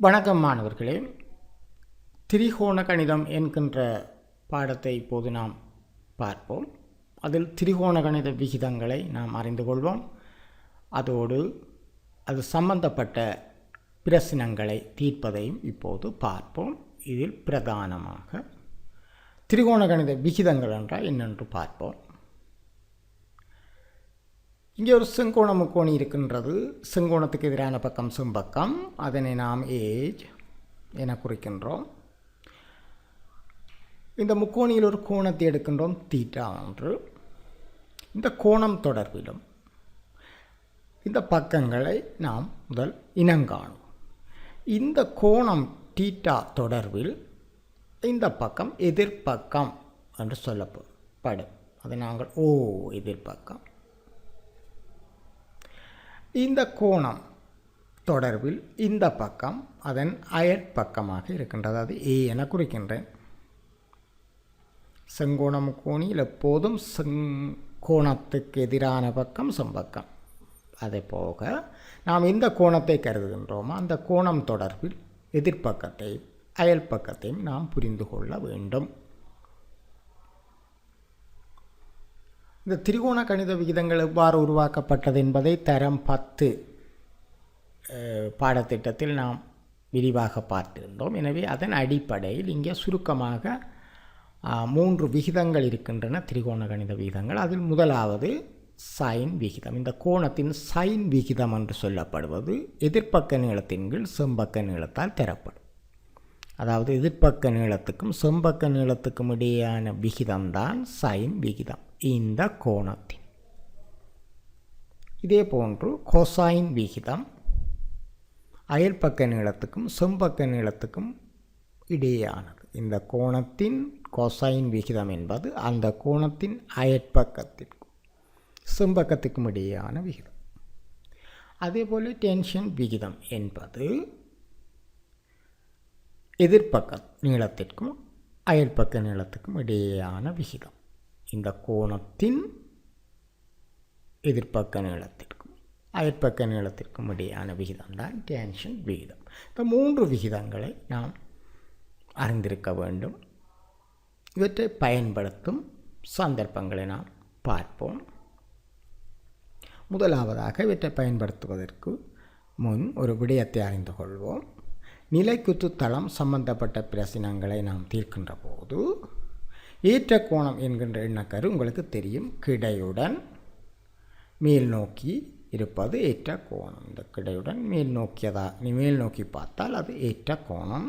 வணக்கம் மாணவர்களே. திரிகோண கணிதம் என்கின்ற பாடத்தை இப்போது நாம் பார்ப்போம். அதில் திரிகோண கணித விகிதங்களை நாம் அறிந்து கொள்வோம். அதோடு அது சம்பந்தப்பட்ட பிரச்சனைகளை தீர்ப்பதையும் இப்போது பார்ப்போம். இதில் பிரதானமாக திரிகோண கணித விகிதங்கள் என்றால் என்னென்று பார்ப்போம். இங்கே ஒரு செங்கோண முக்கோணி இருக்கின்றது. செங்கோணத்துக்கு எதிரான பக்கம் செம்பக்கம். அதனை நாம் ஏஜ் என குறிக்கின்றோம். இந்த முக்கோணியில் ஒரு கோணத்தை எடுக்கின்றோம், தீட்டா ஒன்று. இந்த கோணம் தொடர்பிலும் இந்த பக்கங்களை நாம் முதல் இனங்காணும். இந்த கோணம் தீட்டா தொடர்பில் இந்த பக்கம் எதிர்பக்கம் என்று சொல்லப்படும். அதை நாங்கள் ஓ எதிர்பக்கம். இந்த கோணம் தொடர்பில் இந்த பக்கம் அதன் அயற்பக்கமாக இருக்கின்றது. அது ஏ என குறிக்கின்றேன். செங்கோண முக்கோணியில் எப்போதும் செங்கோணத்துக்கு எதிரான பக்கம் செம்பக்கம். அதை போக நாம் இந்த கோணத்தை கருதுகின்றோமோ அந்த கோணம் தொடர்பில் எதிர்பக்கத்தையும் அயல் பக்கத்தையும் நாம் புரிந்து கொள்ள வேண்டும். இந்த திரிகோண கணித விகிதங்கள் எவ்வாறு உருவாக்கப்பட்டது என்பதை தரம் 10 பாடத்திட்டத்தில் நாம் விரிவாக பார்த்திருந்தோம். எனவே அதன் அடிப்படையில் இங்கே சுருக்கமாக 3 விகிதங்கள் இருக்கின்றன, திரிகோண கணித விகிதங்கள். அதில் முதலாவது சைன் விகிதம். இந்த கோணத்தின் சைன் விகிதம் என்று சொல்லப்படுவது எதிர்பக்க நீளத்தின் கீழ் செம்பக்க நீளத்தால் தரப்படும். அதாவது எதிர்பக்க நீளத்துக்கும் செம்பக்க நீளத்துக்கும் இடையேயான விகிதம்தான் சைன் விகிதம் இந்த கோணத்தின். இதே போன்று கோசைன் விகிதம் அயல்பக்க நீளத்துக்கும் செம்பக்க நீளத்துக்கும் இடையேயானது. இந்த கோணத்தின் கோசைன் விகிதம் என்பது அந்த கோணத்தின் அயற்பக்கத்திற்கும் செம்பக்கத்துக்கும் இடையேயான விகிதம். அதேபோல் டென்ஷன் விகிதம் என்பது எதிர்பக்க நீளத்திற்கும் அயல்பக்க நீளத்துக்கும் இடையேயான விகிதம். இந்த கோணத்தின் எதிர்பக்க நீளத்திற்கும் அயற்பக்க நீளத்திற்கும் இடையேயான விகிதம் தான் டென்ஷன் விகிதம். இந்த 3 விகிதங்களை நாம் அறிந்திருக்க வேண்டும். இவற்றை பயன்படுத்தும் சந்தர்ப்பங்களை நாம் பார்ப்போம். முதலாவதாக இவற்றை பயன்படுத்துவதற்கு முன் ஒரு விடயத்தை அறிந்து கொள்வோம். நிலைக்குத்து தளம் சம்பந்தப்பட்ட பிரச்சனைகளை நாம் தீர்க்கின்ற போது ஏற்ற கோணம் என்கின்ற எண்ணக்கரு உங்களுக்கு தெரியும். கிடையுடன் மேல் நோக்கி இருப்பது ஏற்ற கோணம். இந்த கிடையுடன் மேல் நோக்கி பார்த்தால் அது ஏற்ற கோணம்.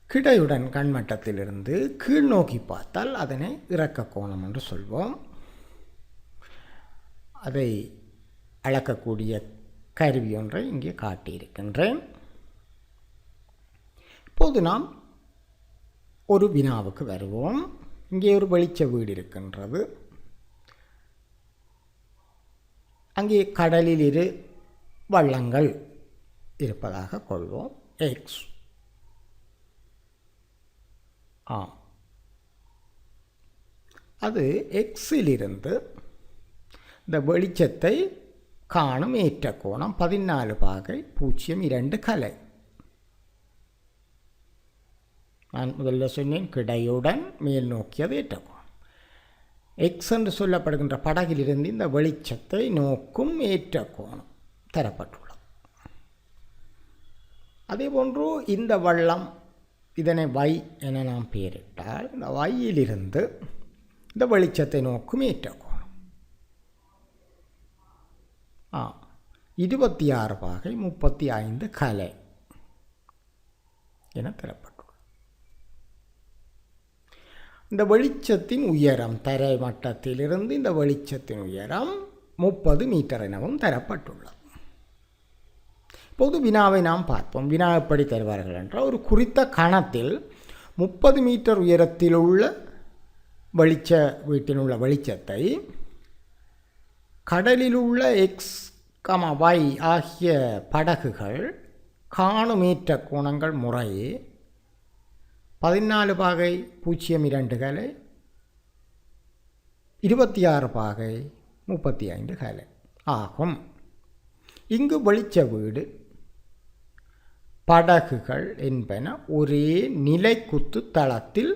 கிடையுடன் கண்மட்டத்திலிருந்து கீழ் நோக்கி பார்த்தால் அதனை இறக்க கோணம் என்று சொல்வோம். அதை அளக்கக்கூடிய கருவி ஒன்றை இங்கே காட்டியிருக்கின்றேன். இப்போது நாம் ஒரு வினாவுக்கு வருவோம். இங்கே ஒரு வெளிச்ச வீடு இருக்கின்றது. அங்கே கடலில் 2 வள்ளங்கள் இருப்பதாக கொள்வோம். எக்ஸ் அது எக்ஸிலிருந்து இந்த வெளிச்சத்தை காணும் ஏற்ற கோணம் 14/02 கலை. நான் முதல்ல சொன்னேன், கிடையுடன் மேல் நோக்கியது ஏற்ற கோணம். எக்ஸ் என்று சொல்லப்படுகின்ற படகிலிருந்து இந்த வெளிச்சத்தை நோக்கும் ஏற்ற கோணம் தரப்பட்டுள்ளது. அதேபோன்று இந்த வள்ளம், இதனை y என நாம் பெயரிட்டால், இந்த yயிலிருந்து இந்த வெளிச்சத்தை நோக்கும் ஏற்ற கோணம் 26/35 கலை என தரப்பட்டுள்ளது. இந்த வெளிச்சத்தின் உயரம், தரை மட்டத்திலிருந்து இந்த வெளிச்சத்தின் உயரம் 30 மீட்டர் எனவும் தரப்பட்டுள்ளது. இப்போது வினாவை நாம் பார்ப்போம். வினா எப்படி தருவார்கள் என்றால், ஒரு குறித்த கணத்தில் 30 மீட்டர் உயரத்தில் உள்ள வீட்டில் உள்ள வெளிச்சத்தை கடலில் உள்ள எக்ஸ் y ஆகிய படகுகள் காணும் ஏற்ற கோணங்கள் முறையே 14/02 கலை, 26/35 கலை ஆகும். இங்கு வெளிச்ச வீடு படகுகள் என்பன ஒரே நிலைக்குத்து தளத்தில்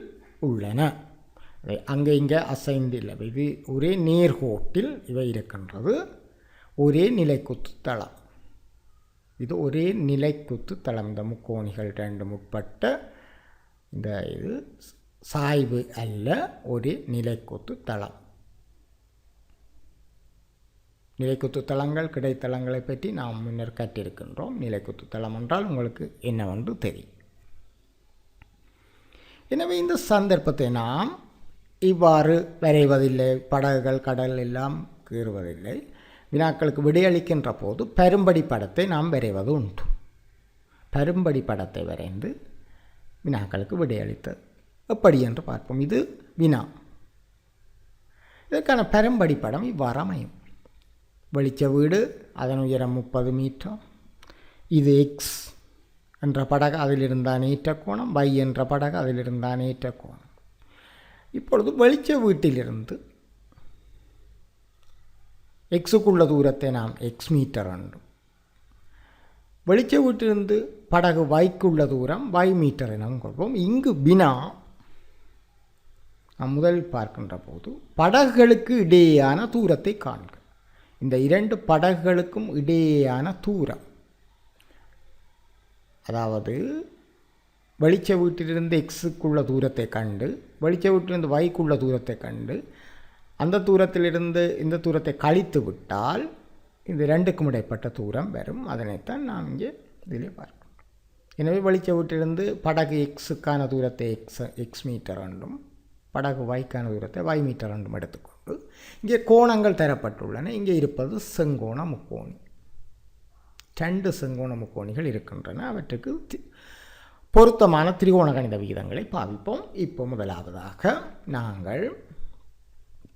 உள்ளன. அங்கே இங்கே அசைந்தில்லை, இது ஒரே நேர்கோட்டில் இவை இருக்கின்றது. ஒரே நிலைக்குத்து தளம், இது ஒரே நிலைக்குத்து தளம். இந்த முக்கோணிகள் ரெண்டு முற்பட்ட இந்த இது சாய்வு அல்ல, ஒரே நிலைக்குத்து தளம். நிலைக்குத்து தளங்கள் கிடைத்தளங்களை பற்றி நாம் முன்னர் கற்றிருக்கின்றோம். நிலைக்குத்து தளம் என்றால் உங்களுக்கு என்னவென்று தெரியும். எனவே இந்த சந்தர்ப்பத்தை நாம் இவ்வாறு வரைவதில்லை. படகுகள் கடல் எல்லாம் கீறுவதில்லை. வினாக்களுக்கு விடையளிக்கின்ற போது பெரும்படி படத்தை நாம் வரைவது உண்டு. பெரும்படி படத்தை வரைந்து வினாக்களுக்கு விடையளித்தது எப்படி என்று பார்ப்போம். இது வினா. இதற்கான பெரும்படி படம் இவ்வாறு அமையும். வெளிச்ச வீடு, அதன் உயரம் 30 மீட்டர். இது எக்ஸ் என்ற படகு, அதில் இருந்தான் ஏற்ற கோணம். y என்ற படகு, அதில் இருந்தான் ஏற்ற கோணம். இப்பொழுது வெளிச்ச வீட்டிலிருந்து எக்ஸுக்குள்ள தூரத்தை நாம் எக்ஸ் மீட்டர் என்றும், வெளிச்ச வீட்டிலிருந்து படகு வைக்குள்ள தூரம் y மீட்டர் எனவும் கொள்வோம். இங்கு வினா நாம் முதலில் பார்க்கின்ற போது படகுகளுக்கு இடையேயான தூரத்தை காண்க. இந்த இரண்டு படகுகளுக்கும் இடையேயான தூரம், அதாவது வெளிச்ச வீட்டிலிருந்து எக்ஸுக்குள்ள தூரத்தை கண்டு, வெளிச்ச வீட்டிலிருந்து வைக்குள்ள தூரத்தை கண்டு, அந்த தூரத்திலிருந்து இந்த தூரத்தை கழித்து விட்டால் இந்த ரெண்டுக்கும் இடைப்பட்ட தூரம் வரும். அதனைத்தான் நாம் இங்கே இதிலே பார்க்கணும். எனவே வெளிச்ச வீட்டிலிருந்து படகு எக்ஸுக்கான தூரத்தை எக்ஸ் மீட்டர் என்றும், படகு வைக்கான தூரத்தை y மீட்டர் என்றும் எடுத்துக்கொண்டு இங்கே கோணங்கள் தரப்பட்டுள்ளன. இங்கே இருப்பது செங்கோண முக்கோணி. 2 செங்கோண முக்கோணிகள் இருக்கின்றன. அவற்றுக்கு பொருத்தமான திரிகோண கணித விகிதங்களை பாவிப்போம். இப்போ முதலாவதாக நாங்கள்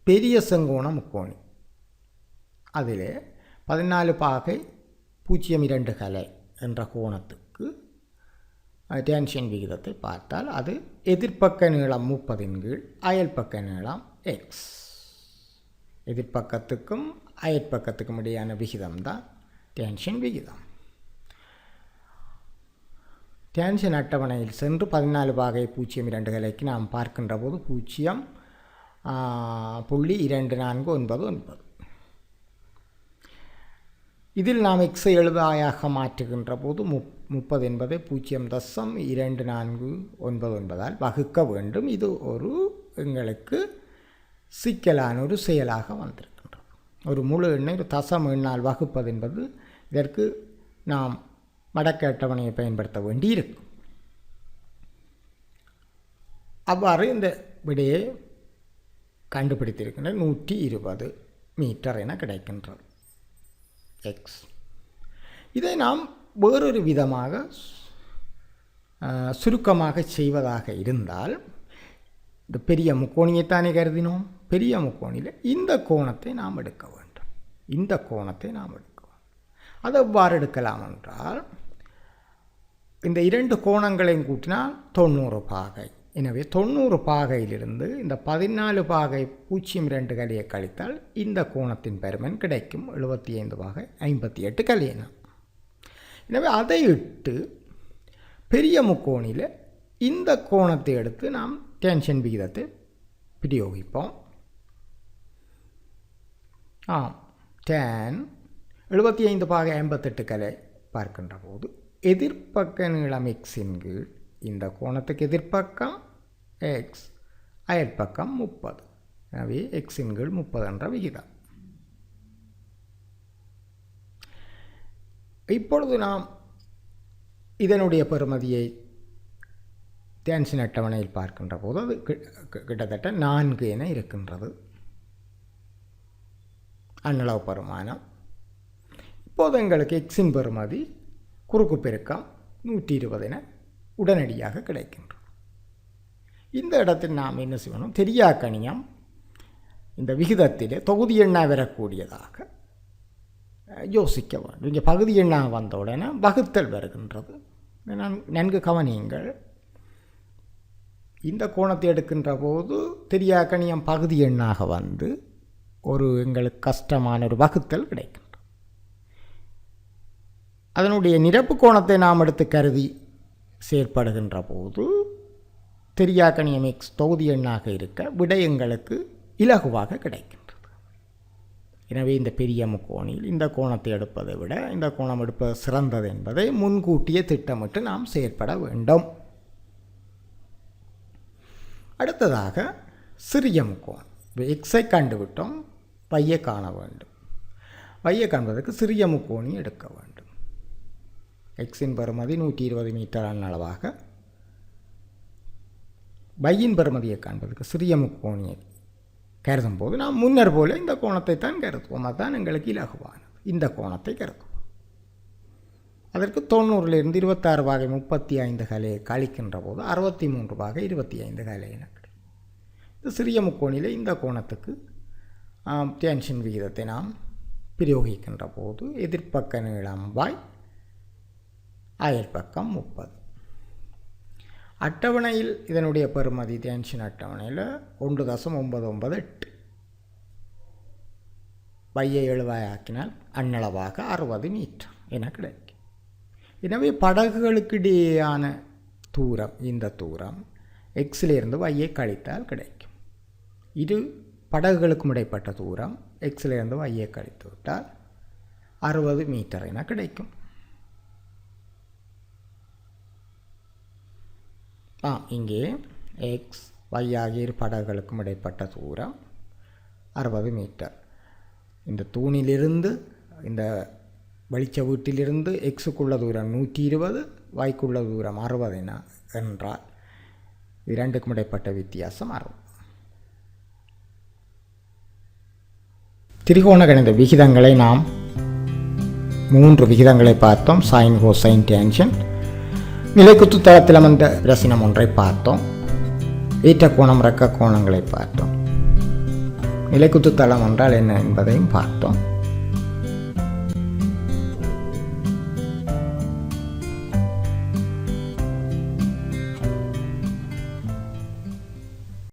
பெரிய செங்கோண முக்கோணி, அதிலே 14 பாகை 0.2 கலை என்ற கோணத்துக்கு டேன்ஷன் விகிதத்தை பார்த்தால் அது எதிர்ப்பக்க நீளம் 30 கீழ் அயல் பக்க நீளம் எக்ஸ். எதிர்ப்பக்கத்துக்கும் அயற்பக்கத்துக்கும் இடையான விகிதம் தான் டேன்ஷன் விகிதம். டேன்ஷன் அட்டவணையில் சென்று 14 பாகை 0.2 கலைக்கு நாம் பார்க்கின்ற போது 0.2499. இதில் நாம் எக்ஸை எழுதாயாக மாற்றுகின்ற போது 30 என்பதை 0.2499 வகுக்க வேண்டும். இது ஒரு எங்களுக்கு சிக்கலான ஒரு செயலாக வந்திருக்கின்றது. ஒரு முழு எண்ணை ஒரு தசம எண்ணால் வகுப்பது என்பது இதற்கு நாம் மடக்க அட்டவணையை பயன்படுத்த வேண்டி இருக்கும். அவ்வாறு இந்த விடையை கண்டுபிடித்திருக்கின்ற 120 மீட்டர் என கிடைக்கின்றது எக்ஸ். இதை நாம் வேறொரு விதமாக சுருக்கமாக செய்வதாக இருந்தால், இந்த பெரிய முக்கோணியைத்தானே கருதினோம். பெரிய முக்கோணியில் இந்த கோணத்தை நாம் எடுக்க வேண்டும். இந்த கோணத்தை நாம் எடுக்க வேண்டும். அது எவ்வாறு எடுக்கலாம் என்றால், இந்த 2 கோணங்களையும் கூட்டினால் 90 பாகை. எனவே 90 பாகையிலிருந்து இந்த 14 பாகை 0.2 கலையை கழித்தால் இந்த கோணத்தின் பெருமன் கிடைக்கும் 75 பாகை 58 கலையின. எனவே அதை இட்டு பெரிய முக்கோணியில் இந்த கோணத்தை எடுத்து நாம் டேன்ஷன் விகிதத்தை பிரயோகிப்போம். tan 75 பாகை 58 கலை பார்க்கின்ற போது எதிர்ப்பக்க நீளம் எக்ஸின் கீழ் இந்த கோணத்துக்கு எதிர்ப்பக்கம் எக்ஸ், அயற்பக்கம் 30. எனவே எக்ஸின் கீழ் 30 என்ற விகிதம். இப்பொழுது நாம் இதனுடைய பெறுமதியை டேன்ஷன் அட்டவணையில் பார்க்கின்ற போது அது கிட்டத்தட்ட 4 என இருக்கின்றது அண்ணளவு பெருமானம். இப்போது எங்களுக்கு எக்ஸின் பெறுமதி குறுக்கு பெருக்கம் 120 என உடனடியாக கிடைக்கின்றது. இந்த இடத்தில் நாம் என்ன செய்யணும், தெரியாக்கணியம் இந்த விகிதத்திலே தொகுதி எண்ணாக வரக்கூடியதாக யோசிக்க வேண்டும். இங்கே பகுதி எண்ணாக வந்த உடனே வகுத்தல் வருகின்றது. நன்கு கவனியுங்கள். இந்த கோணத்தை எடுக்கின்ற போது தெரியாக்கணியம் பகுதி எண்ணாக வந்து ஒரு எங்களுக்கு கஷ்டமான ஒரு வகுத்தல் கிடைக்கின்றது. அதனுடைய நிரப்பு கோணத்தை நாம் எடுத்து கருதி செயற்படுகின்ற போது தெரியாக்கணியம் x தொகுதி எண்ணாக இருக்க விடை எங்களுக்கு இலகுவாக கிடைக்கின்றது. எனவே இந்த பெரிய முக்கோணில் இந்த கோணத்தை எடுப்பதை விட இந்த கோணம் எடுப்பது சிறந்தது என்பதை முன்கூட்டியே திட்டமிட்டு நாம் செயற்பட வேண்டும். அடுத்ததாக சிறிய முக்கோணம். எக்ஸை கண்டுவிட்டோம், பையை காண வேண்டும். பையை காண்பதற்கு சிறிய முக்கோணி எடுக்க வேண்டும். எக்ஸின் பெறுமதி 120 மீட்டர் அளவாக, பையின் பெறுமதியை காண்பதற்கு சிறிய முக்கோணியை கருதும் போது நாம் முன்னர் போல இந்த கோணத்தை தான் கருதுவோம். அதுதான் எங்களுக்கு இலகுவானது. இந்த கோணத்தை கருதுவோம். அதற்கு 90லிருந்து 26 பாகை 35 கலையை கழிக்கின்ற போது 63 பாகை 25 கலை என கிடைக்கும். இந்த சிறிய முக்கோணியில் இந்த கோணத்துக்கு டென்ஷன் விகிதத்தை நாம் பிரயோகிக்கின்ற போது எதிர்ப்பக்க நீளம் பாய் அயற்பக்கம் 30. அட்டவணையில் இதனுடைய பெறுமதி டென்ஷன் அட்டவணையில் 1.998. பையை 70 ஆக்கினால் அன்னளவாக 60 மீட்டர் என கிடைக்கும். எனவே படகுகளுக்கு இடையேயான தூரம், இந்த தூரம் எக்ஸிலிருந்து வையை கழித்தால் கிடைக்கும். இது படகுகளுக்கும் இடைப்பட்ட தூரம் எக்ஸிலிருந்து வையை கழித்து விட்டால் 60 மீட்டர் என கிடைக்கும். இங்கே எக்ஸ் ஒய் ஆகிய படகுகளுக்கும் இடைப்பட்ட தூரம் 60 மீட்டர். இந்த தூணிலிருந்து இந்த வெளிச்ச வீட்டிலிருந்து எக்ஸுக்குள்ள தூரம் 120, ஒய்க்குள்ள தூரம் 60 என்றால் இரண்டுக்கும் இடைப்பட்ட வித்தியாசம் 60. திரிகோண கணித விகிதங்களை நாம் 3 விகிதங்களை பார்த்தோம். Sign, cosine, tangent. நிலைக்குத்து தளத்தில் அமைந்த ரசினம் ஒன்றை பார்த்தோம். ஈட்ட கோணம், இறக்க கோணங்களை பார்த்தோம். நிலைக்குத்து தளம் என்றால் என்ன என்பதையும் பார்த்தோம்.